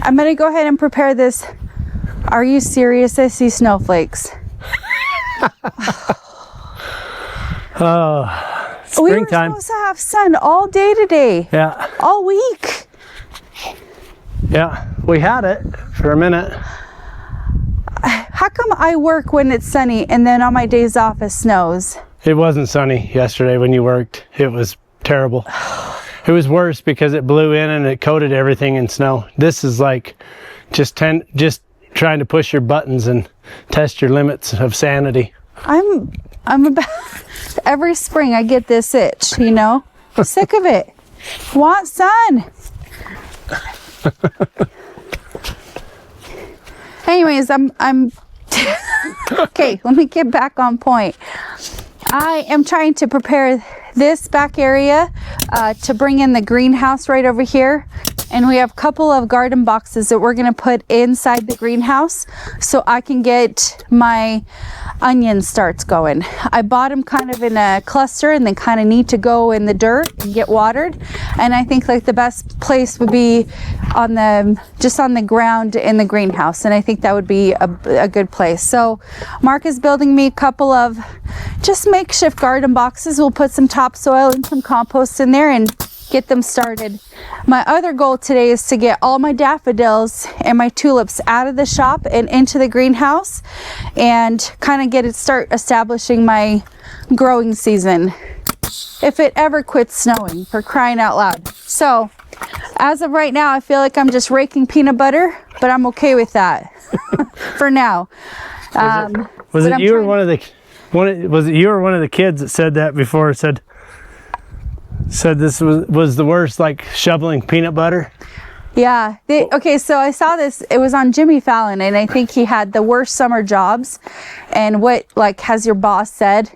I'm gonna go ahead and prepare this. Are you serious? I see snowflakes. Springtime. We were supposed to have sun all day today. Yeah. All week. Yeah, we had it for a minute. How come I work when it's sunny and then on my days off it snows? It wasn't sunny yesterday when you worked. It was terrible. It was worse because it blew in and it coated everything in snow. This is like just trying to push your buttons and test your limits of sanity. I'm about every spring I get this itch, you know? I'm sick of it. Want sun. Anyways, I'm okay, let me get back on point. I am trying to prepare this back area to bring in the greenhouse right over here. And we have a couple of garden boxes that we're gonna put inside the greenhouse so I can get my onion starts going. I bought them kind of in a cluster and they kind of need to go in the dirt and get watered. And I think like the best place would be on just on the ground in the greenhouse. And I think that would be a good place. So Mark is building me a couple of just makeshift garden boxes. We'll put some topsoil and some compost in there and get them started. My other goal today is to get all my daffodils and my tulips out of the shop and into the greenhouse and kind of start establishing my growing season if it ever quits snowing, for crying out loud. So as of right now, I feel like I'm just raking peanut butter, but I'm okay with that for now. Was it you or one of the kids that said that before? Said this was the worst, like shoveling peanut butter? Yeah. Okay, so I saw this. It was on Jimmy Fallon, and I think he had the worst summer jobs. And what, like, has your boss said?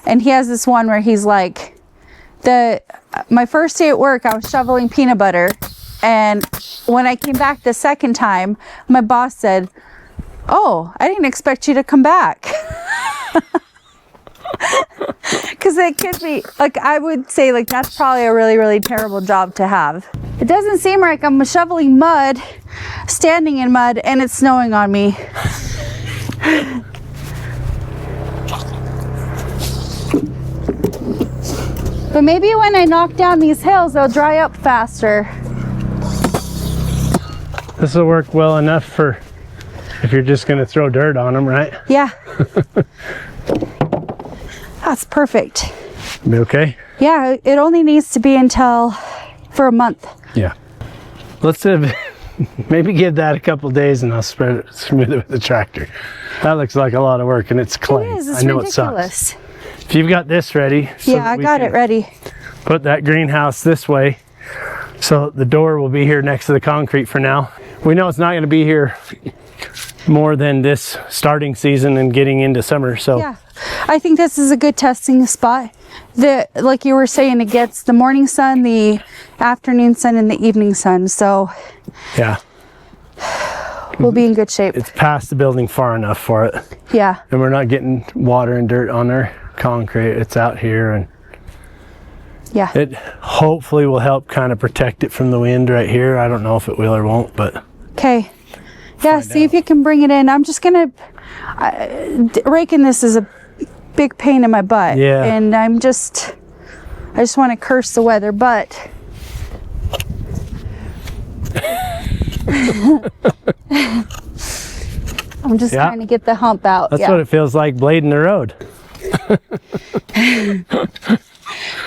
And he has this one where he's like, my first day at work, I was shoveling peanut butter. And when I came back the second time, my boss said, "Oh, I didn't expect you to come back." Because it could be, like, I would say, like, that's probably a really, really terrible job to have. It doesn't seem like I'm shoveling mud, standing in mud, and it's snowing on me. But maybe when I knock down these hills, they'll dry up faster. This will work well enough for if you're just going to throw dirt on them, right? Yeah. That's perfect. Be okay? Yeah, it only needs to be for a month. Yeah. Let's maybe give that a couple days and I'll smooth it with the tractor. That looks like a lot of work and it's clay. It is. It's I know ridiculous. It sucks. If you've got this ready. Yeah, I got it ready. Put that greenhouse this way so the door will be here next to the concrete for now. We know it's not going to be here more than this starting season and getting into summer, so yeah, I think this is a good testing spot. Like you were saying, it gets the morning sun, the afternoon sun, and the evening sun, so yeah, we'll be in good shape. It's past the building far enough for it. Yeah, and we're not getting water and dirt on our concrete. It's out here, and yeah, it hopefully will help kind of protect it from the wind right here. I don't know if it will or won't, but okay. Yeah, see if you can bring it in. I'm just gonna raking this is a big pain in my butt. Yeah. And I just want to curse the weather, but I'm just trying to get the hump out. That's what it feels like blading the road.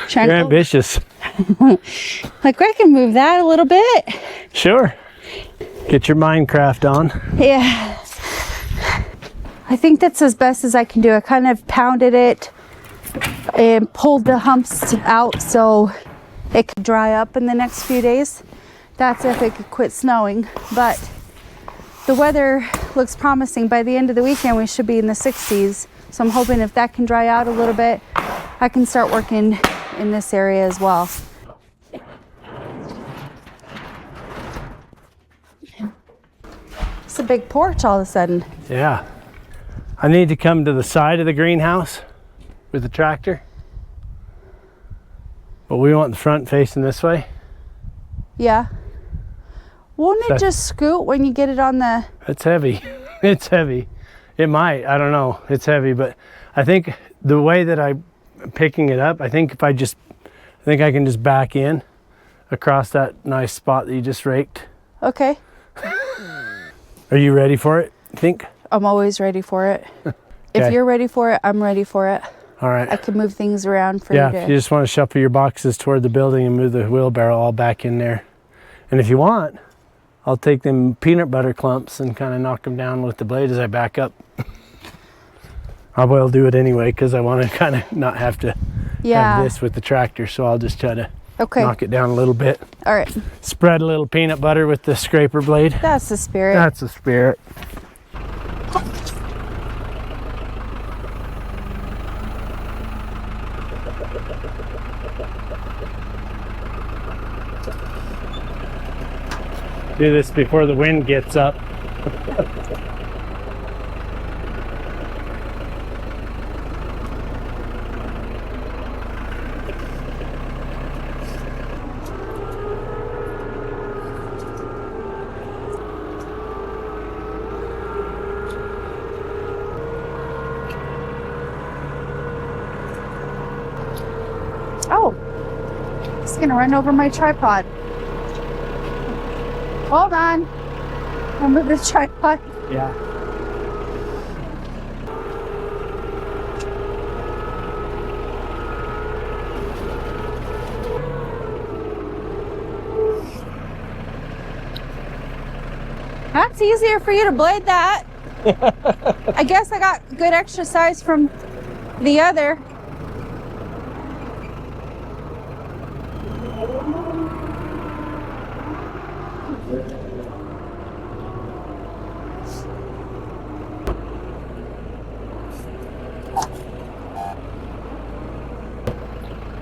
You're ambitious. Like, I can move that a little bit. Sure. Get your Minecraft on. Yeah. I think that's as best as I can do. I kind of pounded it and pulled the humps out so it could dry up in the next few days. That's if it could quit snowing. But the weather looks promising. By the end of the weekend, we should be in the 60s. So I'm hoping if that can dry out a little bit, I can start working in this area as well. It's a big porch all of a sudden. Yeah. I need to come to the side of the greenhouse with the tractor. But we want the front facing this way. Yeah. Won't it That- just scoot when you get it on the... It's heavy. It's heavy. It might. I don't know. It's heavy, but I think the way that I'm picking it up, I think I can just back in across that nice spot that you just raked. Okay. Are you ready for it? I think. I'm always ready for it. If Okay. you're ready for it, I'm ready for it. All right. I can move things around for Yeah, you if to... you just want to shuffle your boxes toward the building and move the wheelbarrow all back in there. And if you want, I'll take them peanut butter clumps and kind of knock them down with the blade as I back up. I will do it anyway because I want to kind of not have to Yeah. have this with the tractor. So I'll just try to Okay. knock it down a little bit. All right. Spread a little peanut butter with the scraper blade. That's the spirit. That's the spirit. Do this before the wind gets up. Oh, it's gonna run over my tripod. Hold on. I'll move this tripod. Yeah. That's easier for you to blade that. I guess I got good exercise from the other.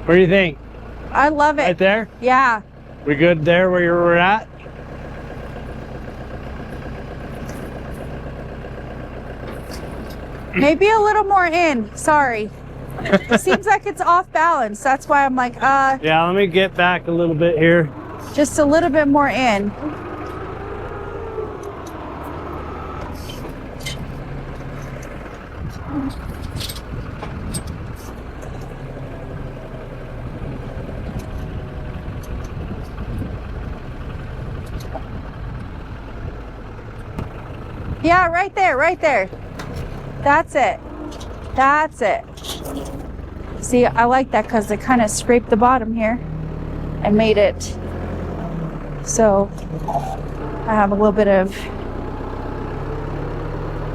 What do you think? I love Right it. there? Yeah. We good there where we're at? Maybe a little more in. Sorry. It seems like it's off balance. That's why I'm like, Yeah, let me get back a little bit here. just a little bit more in. Yeah, right there, right there. That's it. That's it. See, I like that because it kind of scraped the bottom here and made it so I have a little bit of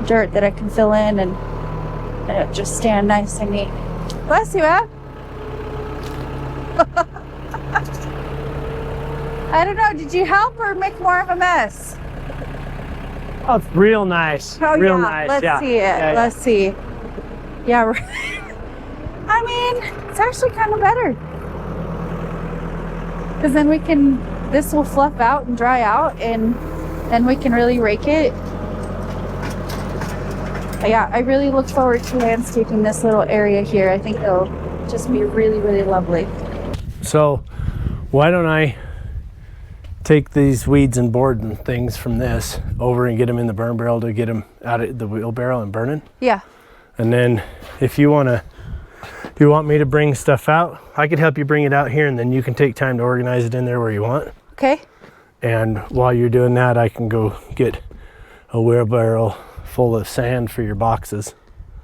dirt that I can fill in and it just stand nice and neat. Bless you, Ab. I don't know, did you help or make more of a mess? Oh, it's real nice. Oh, real yeah. nice. Let's yeah. see it. Yeah, yeah. Let's see. Yeah, right. I mean, it's actually kind of better. Because then this will fluff out and dry out, and then we can really rake it. But yeah, I really look forward to landscaping this little area here. I think it'll just be really, really lovely. So, why don't I take these weeds and board and things from this over and get them in the burn barrel to get them out of the wheelbarrow and burning? Yeah. And then if you want me to bring stuff out, I could help you bring it out here, and then you can take time to organize it in there where you want. Okay. And while you're doing that, I can go get a wheelbarrow full of sand for your boxes.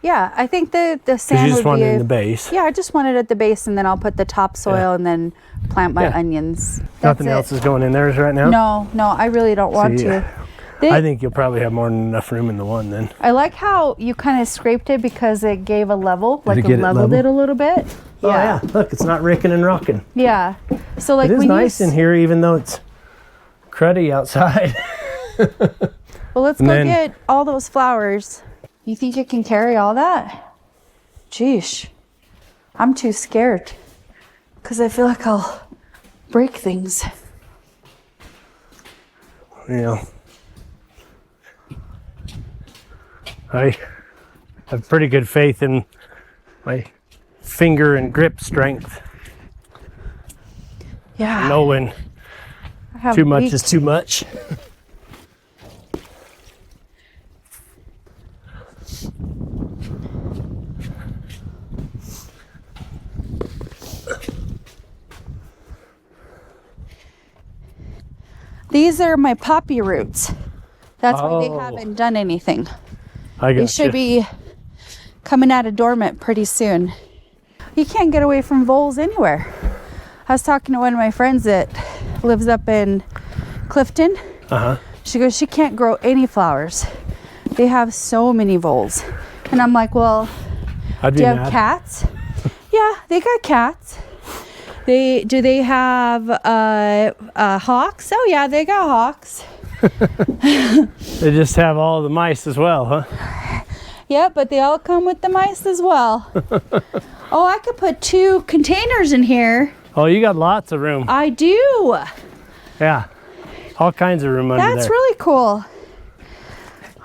Yeah, I think the Because sand you just would want be it in the base. Yeah, I just want it at the base, and then I'll put the topsoil and then plant my Yeah. onions. That's Nothing it. else is going in theirs right now? No, I really don't want See, to. They- I think you'll probably have more than enough room in the one then. I like how you kind of scraped it because it gave a level, Did like it it get it leveled level? it a little bit. Oh yeah, look, it's not ricking and rocking. Yeah. So like It is when nice you in here even though it's cruddy outside. well, let's And go then- get all those flowers. You think you can carry all that? Jeesh. I'm too scared because I feel like I'll break things. You know, I have pretty good faith in my finger and grip strength. Yeah. Know when have Too much weeks. is too much. These are my poppy roots. That's why they Oh. haven't done anything. I They got should be coming out of dormant pretty soon. You can't get away from voles anywhere. I was talking to one of my friends that lives up in Clifton. Uh-huh. She goes, she can't grow any flowers. They have so many voles. And I'm like, well, I'd be do you have mad. cats? Yeah, they got cats. Do they have hawks? Oh yeah, they got hawks. They just have all the mice as well, huh? Yeah, but they all come with the mice as well. Oh, I could put 2 containers in here. Oh, you got lots of room. I do. Yeah. All kinds of room under That's there. really cool.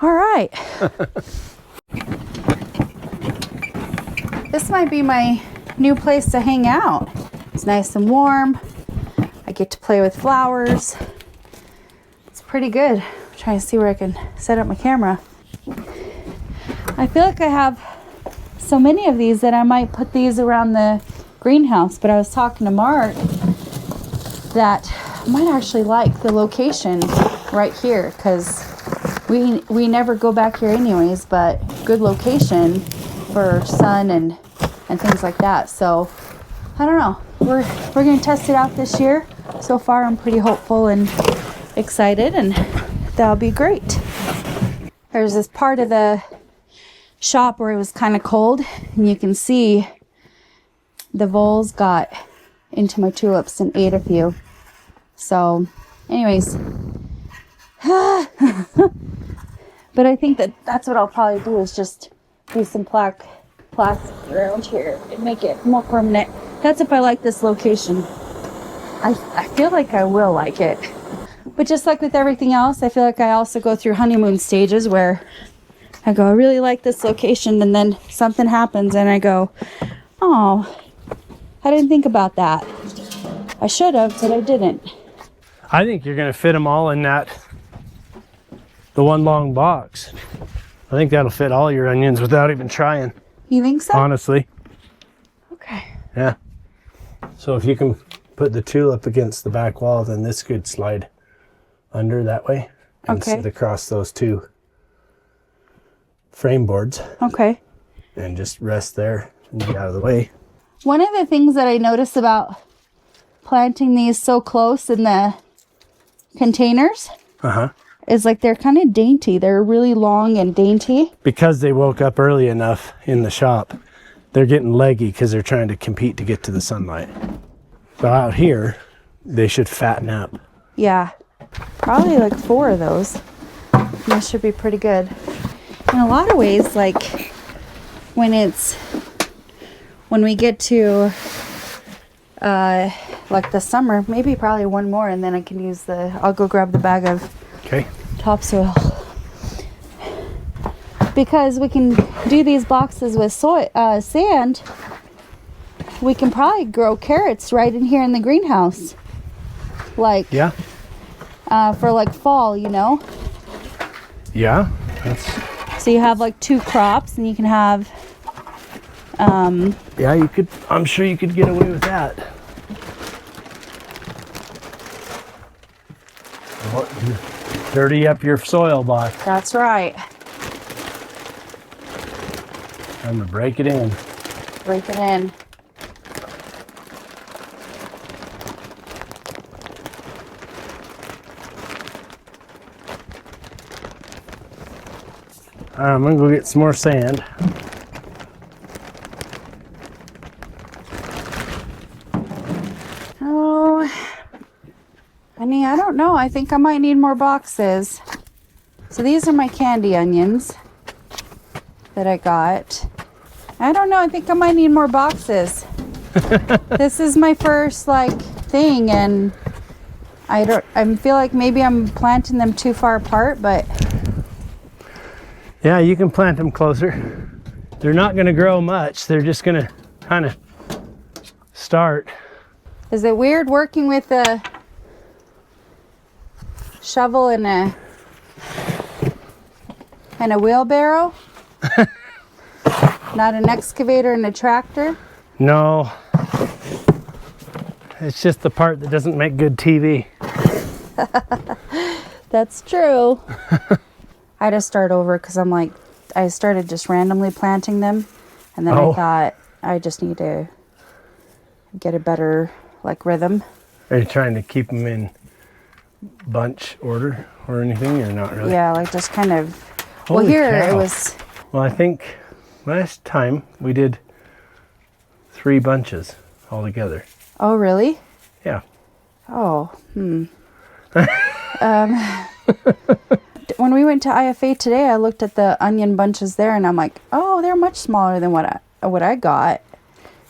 All right. This might be my new place to hang out. It's nice and warm. I get to play with flowers. It's pretty good. I'm trying to see where I can set up my camera. I feel like I have so many of these that I might put these around the greenhouse, but I was talking to Mark that I might actually like the location right here because we never go back here anyways, but good location for sun and things like that. So I don't know. We're gonna test it out this year. So far I'm pretty hopeful and excited, and that'll be great. There's this part of the shop where it was kind of cold, and you can see the voles got into my tulips and ate a few. So anyways, but I think that's what I'll probably do is just do some plastic around here and make it more permanent. That's if I like this location. I feel like I will like it. But just like with everything else, I feel like I also go through honeymoon stages where I go, I really like this location, and then something happens and I go, oh, I didn't think about that. I should have, but I didn't. I think you're going to fit them all in the one long box. I think that'll fit all your onions without even trying, You think so? honestly. Okay. Yeah. So if you can put the tulip against the back wall, then this could slide under that way and Okay. sit across those 2 frame boards Okay. and just rest there and get out of the way. One of the things that I notice about planting these so close in the containers Uh-huh. is like they're kind of dainty. They're really long and dainty. Because they woke up early enough in the shop, they're getting leggy because they're trying to compete to get to the sunlight. So out here, they should fatten up. Yeah. Probably like 4 of those. And that should be pretty good. In a lot of ways, like when we get to like the summer, maybe probably 1 more, and then I can use I'll go grab the bag of Okay. topsoil. Because we can do these boxes with sand, we can probably grow carrots right in here in the greenhouse. Like, Yeah. for like fall, you know? Yeah. That's, So you have like 2 crops, and you can have, yeah, you could, I'm sure you could get away with that. Dirty up your soil box. that's right. I'm gonna break it in. Break it in. I'm gonna go get some more sand. Oh, honey, I don't know. I think I might need more boxes. So these are my candy onions that I got. I don't know. I think I might need more boxes. This is my first like thing, and I feel like maybe I'm planting them too far apart, but Yeah, you can plant them closer. They're not gonna grow much. They're just gonna kind of start. is it weird working with shovel and a wheelbarrow? Not an excavator and a tractor? No. It's just the part that doesn't make good TV. That's true. I had to start over because I'm like, I started just randomly planting them. And then I thought, I just need to get a better, like, rhythm. Are you trying to keep them in bunch order or anything, or not really? Yeah, like just kind of. Holy well, here cow. it was. Well, I think last time we did 3 bunches all together. Oh, really? Yeah. Oh, when we went to IFA today, I looked at the onion bunches there, and I'm like, oh, they're much smaller than what I got.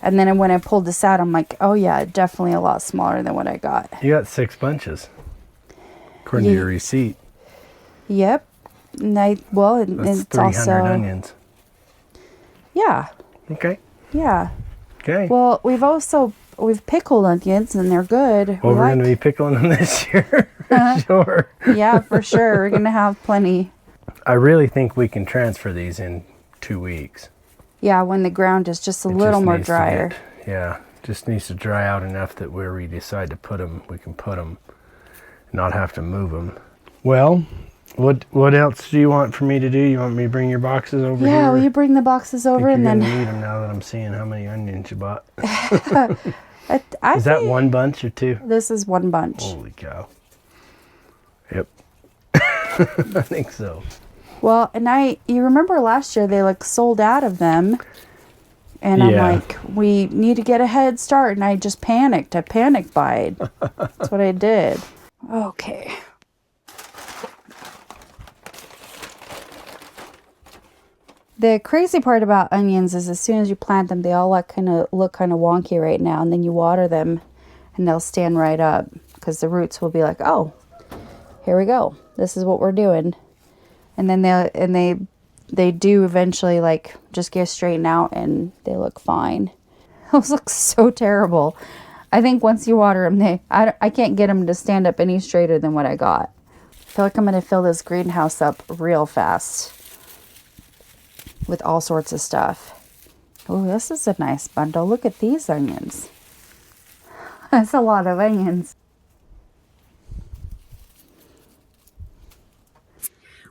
And then when I pulled this out, I'm like, oh yeah, definitely a lot smaller than what I got. You got 6 bunches, according to your receipt. Yep. And That's it's 300 also onions. Yeah. Okay. Yeah. Okay. Well, we've pickled onions and they're good. Well, we're going to be pickling them this year. Sure. Yeah, for sure. We're going to have plenty. I really think we can transfer these in 2 weeks. Yeah, when the ground is just a little more drier. Just needs to dry out enough that where we decide to put them, we can put them, not have to move them. Well, what else do you want for me to do? You want me to bring your boxes over here? Yeah, will you bring the boxes over and then? Need them now that I'm seeing how many onions you bought. Is that 1 bunch or 2? This is 1 bunch. Holy cow. Yep. I think so. Well, and you remember last year they sold out of them. And I'm like, we need to get a head start. And I just panicked. I panic buyed. That's what I did. Okay. The crazy part about onions is as soon as you plant them, they all look kind of wonky right now. And then you water them and they'll stand right up because the roots will be like, oh, here we go. This is what we're doing. And then they do eventually just get straightened out and they look fine. Those look so terrible. I think once you water them, I can't get them to stand up any straighter than what I got. I feel like I'm going to fill this greenhouse up real fast with all sorts of stuff. Oh, this is a nice bundle. Look at these onions. That's a lot of onions.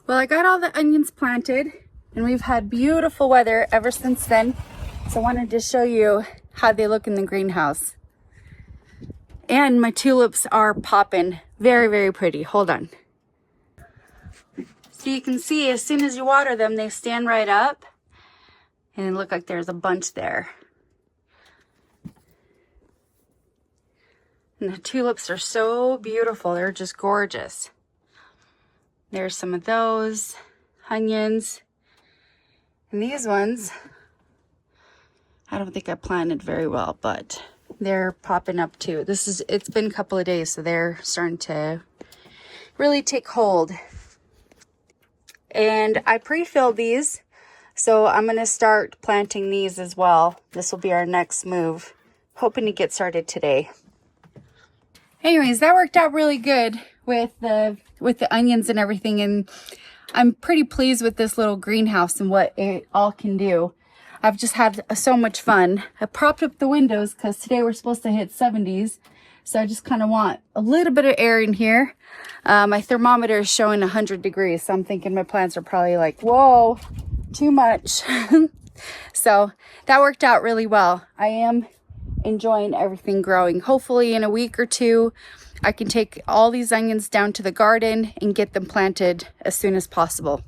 Well, I got all the onions planted and we've had beautiful weather ever since then. So I wanted to show you how they look in the greenhouse. And my tulips are popping. Very, very pretty. Hold on. So you can see as soon as you water them, they stand right up. And it looks like there's a bunch there. And the tulips are so beautiful. They're just gorgeous. There's some of those onions. And these ones, I don't think I planted very well, but they're popping up too. It's been a couple of days, so they're starting to really take hold. And I pre-filled these, so I'm going to start planting these as well. This will be our next move. Hoping to get started today. Anyways, that worked out really good with the onions and everything, and I'm pretty pleased with this little greenhouse and what it all can do. I've just had so much fun. I propped up the windows because today we're supposed to hit 70s, so I just kind of want a little bit of air in here. My thermometer is showing 100 degrees, so I'm thinking my plants are probably like, whoa, too much. So that worked out really well. I am enjoying everything growing. Hopefully in a week or 2 I can take all these onions down to the garden and get them planted as soon as possible.